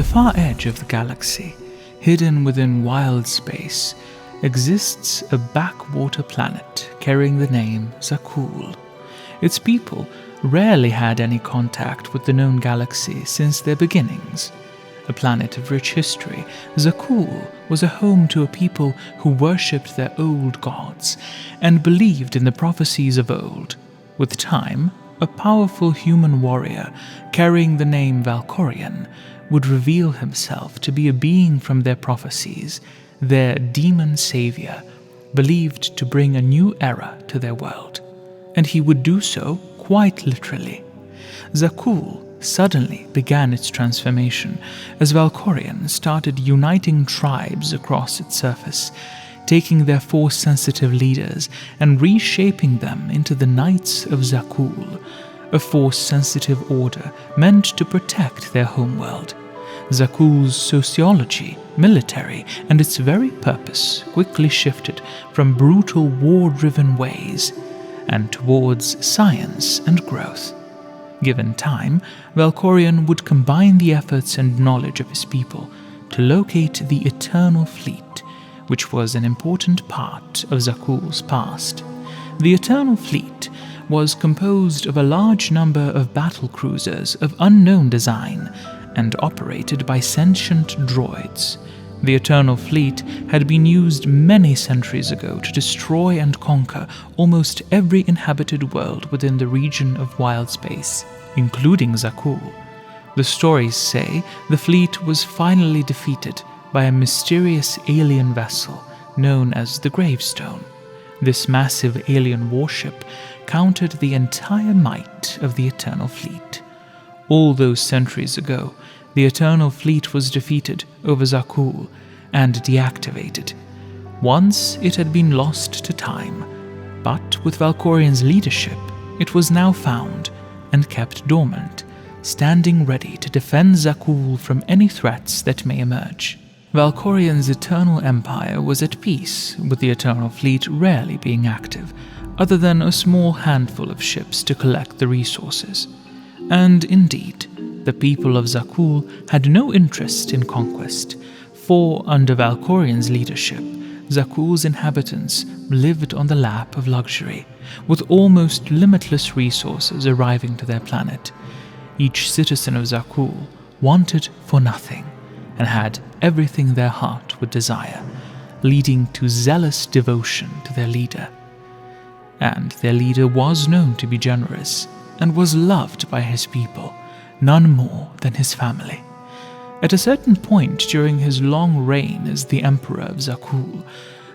far edge of the galaxy, hidden within wild space, exists a backwater planet carrying the name Zakuul. Its people rarely had any contact with the known galaxy since their beginnings. A planet of rich history, Zakuul was a home to a people who worshipped their old gods and believed in the prophecies of old. With time, a powerful human warrior carrying the name Valkorion would reveal himself to be a being from their prophecies, their demon savior, believed to bring a new era to their world. And he would do so quite literally. Zakuul suddenly began its transformation as Valkorion started uniting tribes across its surface, taking their Force-sensitive leaders and reshaping them into the Knights of Zakuul, a Force-sensitive order meant to protect their homeworld. Zakuul's sociology, military, and its very purpose quickly shifted from brutal war-driven ways and towards science and growth. Given time, Valkorion would combine the efforts and knowledge of his people to locate the Eternal Fleet, which was an important part of Zakuul's past. The Eternal Fleet was composed of a large number of battle cruisers of unknown design and operated by sentient droids. The Eternal Fleet had been used many centuries ago to destroy and conquer almost every inhabited world within the region of wild space, including Zakuul. The stories say the fleet was finally defeated by a mysterious alien vessel known as the Gravestone. This massive alien warship countered the entire might of the Eternal Fleet. All those centuries ago, the Eternal Fleet was defeated over Zakuul and deactivated. Once it had been lost to time, but with Valkorion's leadership, it was now found and kept dormant, standing ready to defend Zakuul from any threats that may emerge. Valkorion's eternal empire was at peace, with the Eternal Fleet rarely being active, other than a small handful of ships to collect the resources. And indeed, the people of Zakuul had no interest in conquest, for under Valkorion's leadership, Zakuul's inhabitants lived on the lap of luxury, with almost limitless resources arriving to their planet. Each citizen of Zakuul wanted for nothing, and had everything their heart would desire, leading to zealous devotion to their leader. And their leader was known to be generous, and was loved by his people, none more than his family. At a certain point during his long reign as the Emperor of Zakuul,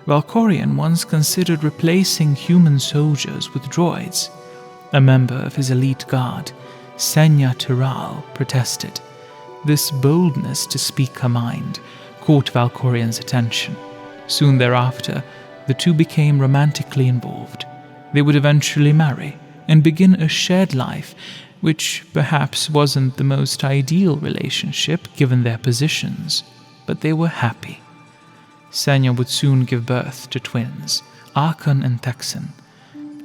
Valkorion once considered replacing human soldiers with droids. A member of his elite guard, Senya protested. This boldness to speak her mind caught Valkorion's attention. Soon thereafter, the two became romantically involved. They would eventually marry and begin a shared life, which perhaps wasn't the most ideal relationship given their positions, but they were happy. Senya would soon give birth to twins, Arcann and Thexan.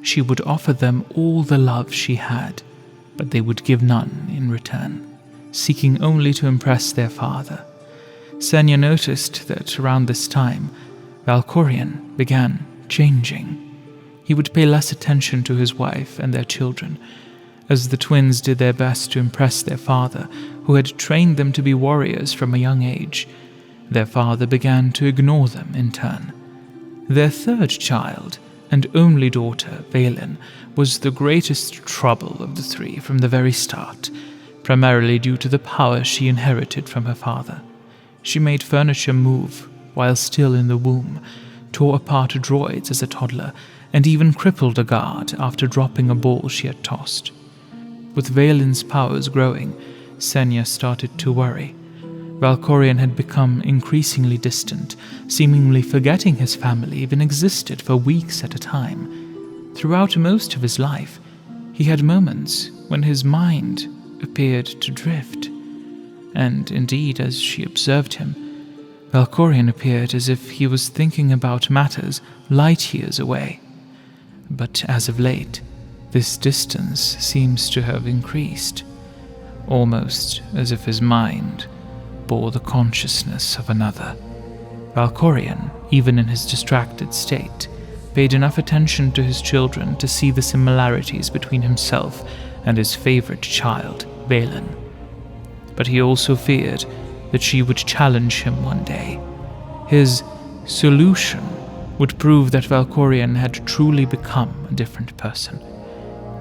She would offer them all the love she had, but they would give none in return, seeking only to impress their father. Senya noticed that around this time, Valkorion began changing. He would pay less attention to his wife and their children, as the twins did their best to impress their father, who had trained them to be warriors from a young age. Their father began to ignore them in turn. Their third child, and only daughter, Vaylin, was the greatest trouble of the three from the very start, primarily due to the power she inherited from her father. She made furniture move while still in the womb, tore apart droids as a toddler, and even crippled a guard after dropping a ball she had tossed. With Vaylin's powers growing, Senya started to worry. Valkorion had become increasingly distant, seemingly forgetting his family even existed for weeks at a time. Throughout most of his life, he had moments when his mind appeared to drift. And indeed, as she observed him, Valkorion appeared as if he was thinking about matters light years away. But as of late, this distance seems to have increased, almost as if his mind bore the consciousness of another. Valkorion, even in his distracted state, paid enough attention to his children to see the similarities between himself and his favorite child, Vaylin. But he also feared that she would challenge him one day. His solution would prove that Valkorion had truly become a different person.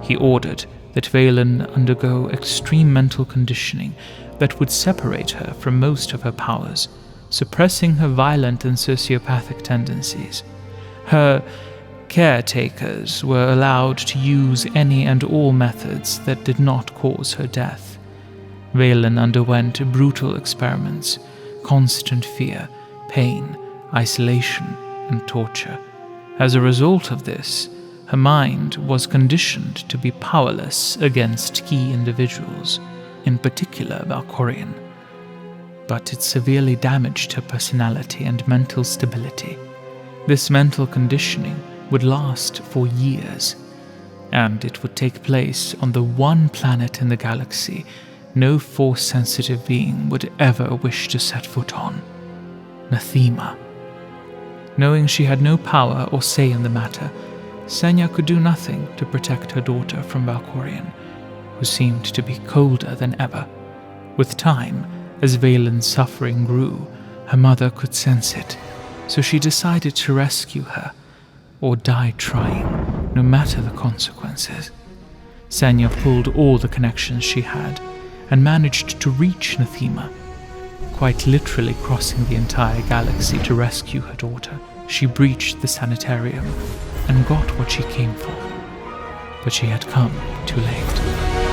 He ordered that Vaylin undergo extreme mental conditioning that would separate her from most of her powers, suppressing her violent and sociopathic tendencies. Her caretakers were allowed to use any and all methods that did not cause her death. Vaylin underwent brutal experiments, constant fear, pain, isolation, and torture. As a result of this, her mind was conditioned to be powerless against key individuals, in particular Valkorion. But it severely damaged her personality and mental stability. This mental conditioning would last for years, and it would take place on the one planet in the galaxy no Force-sensitive being would ever wish to set foot on, Nathema. Knowing she had no power or say in the matter, Senya could do nothing to protect her daughter from Valkorion, who seemed to be colder than ever. With time, as Vaylin's suffering grew, her mother could sense it, so she decided to rescue her, or die trying, no matter the consequences. Senya pulled all the connections she had, and managed to reach Nathema. Quite literally crossing the entire galaxy to rescue her daughter, she breached the sanitarium and got what she came for. But she had come too late.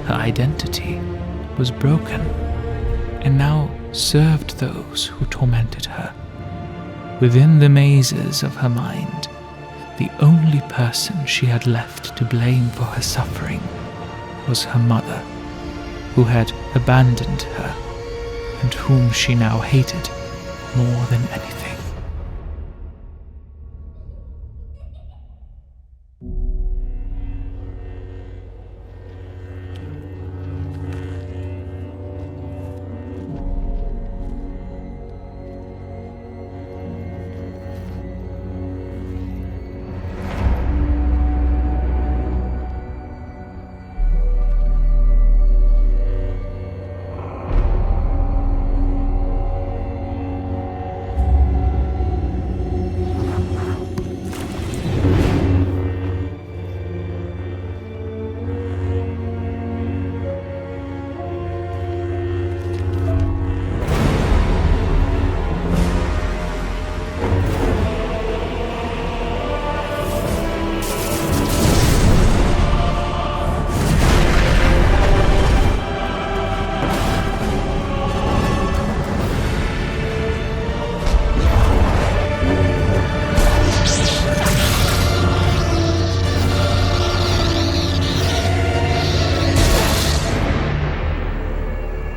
Identity was broken, and now served those who tormented her. Within the mazes of her mind, the only person she had left to blame for her suffering was her mother, who had abandoned her, and whom she now hated more than anything.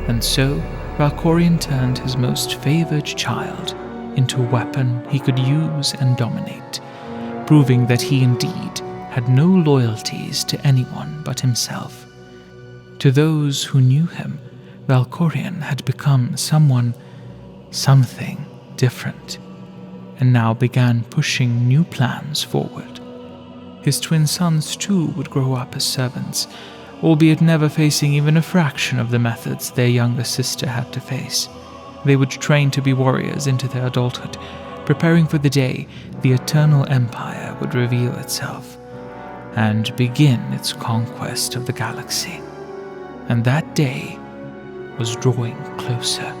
And so, Valkorion turned his most favored child into a weapon he could use and dominate, proving that he indeed had no loyalties to anyone but himself. To those who knew him, Valkorion had become something different, and now began pushing new plans forward. His twin sons too would grow up as servants, albeit never facing even a fraction of the methods their younger sister had to face. They would train to be warriors into their adulthood, preparing for the day the Eternal Empire would reveal itself and begin its conquest of the galaxy. And that day was drawing closer.